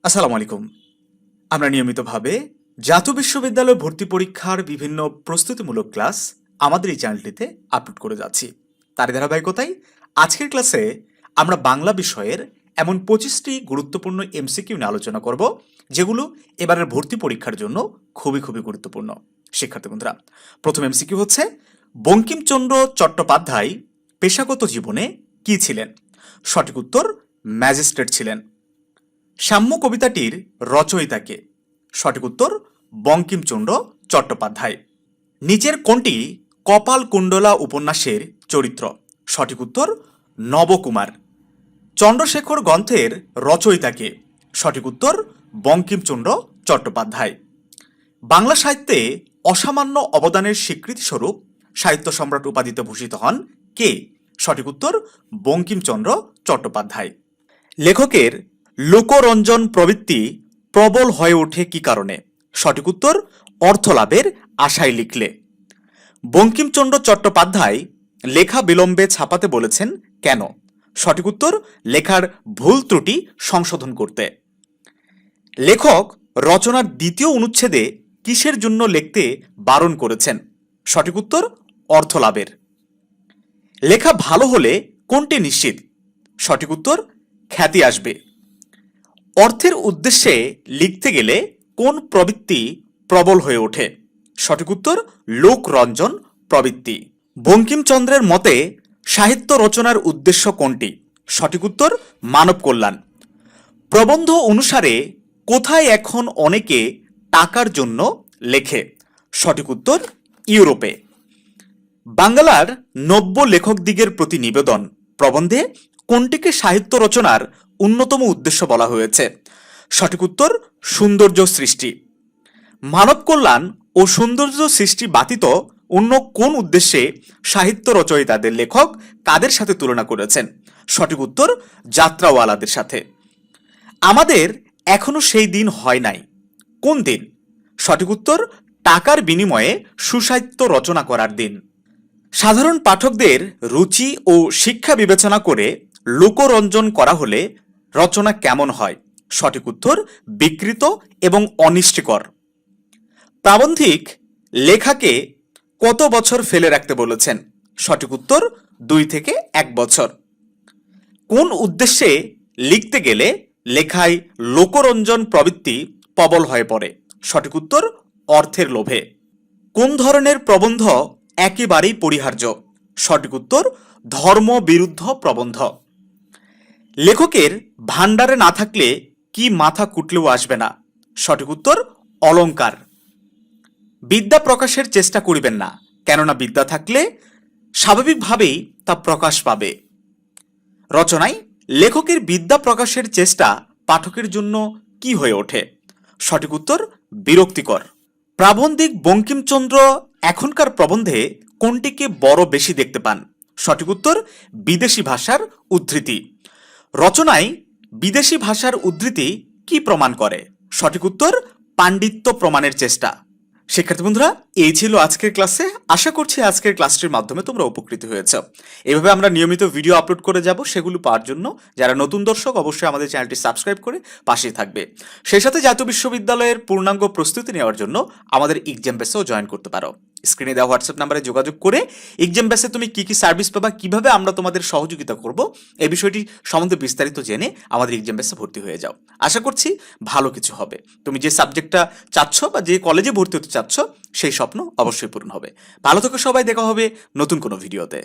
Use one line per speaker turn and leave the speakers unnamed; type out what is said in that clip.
আসসালামু আলাইকুম। আমরা নিয়মিতভাবে জাতীয় বিশ্ববিদ্যালয় ভর্তি পরীক্ষার বিভিন্ন প্রস্তুতিমূলক ক্লাস আমাদের এই চ্যানেলটিতে আপলোড করে যাচ্ছি। তারই ধারাবাহিকতায় আজকের ক্লাসে আমরা বাংলা বিষয়ের এমন 25টি গুরুত্বপূর্ণ এমসিকিউ নিয়ে আলোচনা করব, যেগুলো এবারের ভর্তি পরীক্ষার জন্য খুবই গুরুত্বপূর্ণ। শিক্ষার্থী বন্ধুরা, প্রথম এমসিকিউ হচ্ছে, বঙ্কিমচন্দ্র চট্টোপাধ্যায় পেশাগত জীবনে কি ছিলেন? সঠিক উত্তর, ম্যাজিস্ট্রেট ছিলেন। সাম্য কবিতাটির রচয়িতা কে? সঠিক উত্তর, বঙ্কিমচন্দ্র চট্টোপাধ্যায়। নিচের কোনটি কপালকুণ্ডলা উপন্যাসের চরিত্র? সঠিক উত্তর, নবকুমার। চন্দ্রশেখর গ্রন্থের রচয়িতা কে? সঠিক উত্তর, বঙ্কিমচন্দ্র চট্টোপাধ্যায়। বাংলা সাহিত্যে অসামান্য অবদানের স্বীকৃতিস্বরূপ সাহিত্য সম্রাট উপাধিতে ভূষিত হন কে? সঠিক উত্তর, বঙ্কিমচন্দ্র চট্টোপাধ্যায়। লেখকের লোকরঞ্জন প্রবৃত্তি প্রবল হয়ে ওঠে কি কারণে? সঠিক উত্তর, অর্থলাভের আশায় লিখলে। বঙ্কিমচন্দ্র চট্টোপাধ্যায় লেখা বিলম্বে ছাপাতে বলেছেন কেন? সঠিক উত্তর, লেখার ভুল ত্রুটি সংশোধন করতে। লেখক রচনার দ্বিতীয় অনুচ্ছেদে কিসের জন্য লিখতে বারণ করেছেন? সঠিক উত্তর, অর্থলাভের। লেখা ভালো হলে কোনটি নিশ্চিত? সঠিক উত্তর, খ্যাতি আসবে। অর্থের উদ্দেশ্যে লিখতে গেলে কোন প্রবৃত্তি প্রবল হয়ে ওঠে? সঠিক উত্তর, লোকরঞ্জন প্রবৃত্তি। বঙ্কিমচন্দ্রের মতে সাহিত্য রচনার উদ্দেশ্য কোনটি? সঠিক উত্তর, মানব কল্যাণ। প্রবন্ধ অনুসারে কোথায় এখন অনেকে টাকার জন্য লেখে? সঠিক উত্তর, ইউরোপে। বাংলার নব্য লেখকদিগের প্রতি নিবেদন প্রবন্ধে কোনটিকে সাহিত্য রচনার অন্যতম উদ্দেশ্য বলা হয়েছে? সঠিক উত্তর, সৌন্দর্য সৃষ্টি। মানব কল্যাণ ও সৌন্দর্য সৃষ্টি ব্যতীত অন্য কোন উদ্দেশ্যে সাহিত্য রচয়িতাদের লেখক কাদের সাথে তুলনা করেছেন? সঠিক উত্তর, যাত্রাওয়ালাদের সাথে। আমাদের এখনো সেই দিন হয় নাই, কোন দিন? সঠিক উত্তর, টাকার বিনিময়ে সুসাহিত্য রচনা করার দিন। সাধারণ পাঠকদের রুচি ও শিক্ষা বিবেচনা করে লোকরঞ্জন করা হলে রচনা কেমন হয়? সঠিক উত্তর, বিকৃত এবং অনিষ্টিকর। প্রাবন্ধিক লেখাকে কত বছর ফেলে রাখতে বলেছেন? সঠিক উত্তর, 2 থেকে 1 বছর। কোন উদ্দেশ্যে লিখতে গেলে লেখায় লোকরঞ্জন প্রবৃত্তি প্রবল হয়ে পড়ে? সঠিক উত্তর, অর্থের লোভে। কোন ধরনের প্রবন্ধ একেবারেই পরিহার্য? সঠিক উত্তর, ধর্ম বিরুদ্ধ প্রবন্ধ। লেখকের ভাণ্ডারে না থাকলে কি মাথা কুটলেও আসবে না? সঠিক উত্তর, অলংকার। বিদ্যা প্রকাশের চেষ্টা করিবেন না, কেননা বিদ্যা থাকলে স্বাভাবিকভাবেই তা প্রকাশ পাবে। রচনায় লেখকের বিদ্যা প্রকাশের চেষ্টা পাঠকের জন্য কি হয়ে ওঠে? সঠিক উত্তর, বিরক্তিকর। প্রাবন্ধিক বঙ্কিমচন্দ্র এখনকার প্রবন্ধে কোনটিকে বড় বেশি দেখতে পান? সঠিক উত্তর, বিদেশি ভাষার উদ্ধৃতি। রচনায় বিদেশি ভাষার উদ্ধৃতি কি প্রমাণ করে? সঠিক উত্তর, পাণ্ডিত্য প্রমাণের চেষ্টা। শিক্ষার্থী বন্ধুরা, এই ছিল আজকের ক্লাসে। আশা করছি আজকের ক্লাসটির মাধ্যমে তোমরা উপকৃত হয়েছ। এভাবে আমরা নিয়মিত ভিডিও আপলোড করে যাব, সেগুলো পাওয়ার জন্য যারা নতুন দর্শক অবশ্যই আমাদের চ্যানেলটি সাবস্ক্রাইব করে পাশেই থাকবে। সেই সাথে জাতীয় বিশ্ববিদ্যালয়ের পূর্ণাঙ্গ প্রস্তুতি নেওয়ার জন্য আমাদের এক্সাম বেসেও জয়েন করতে পারো। স্ক্রিনে দেওয়া হোয়াটসঅ্যাপ নাম্বারে যোগাযোগ করে এক্সাম বেসে তুমি কি কি সার্ভিস পাবা, কিভাবে আমরা তোমাদের সহযোগিতা করব, এই বিষয়টি সম্বন্ধে বিস্তারিত জেনে আমাদের এক্সাম বেসে ভর্তি হয়ে যাও। আশা করছি ভালো কিছু হবে। তুমি যে সাবজেক্টটা চাচ্ছ বা যে কলেজে ভর্তি হতে চাচ্ছ সেই স্বপ্ন অবশ্যই পূরণ হবে। ভালো থেকো সবাই, দেখা হবে নতুন কোনো ভিডিওতে।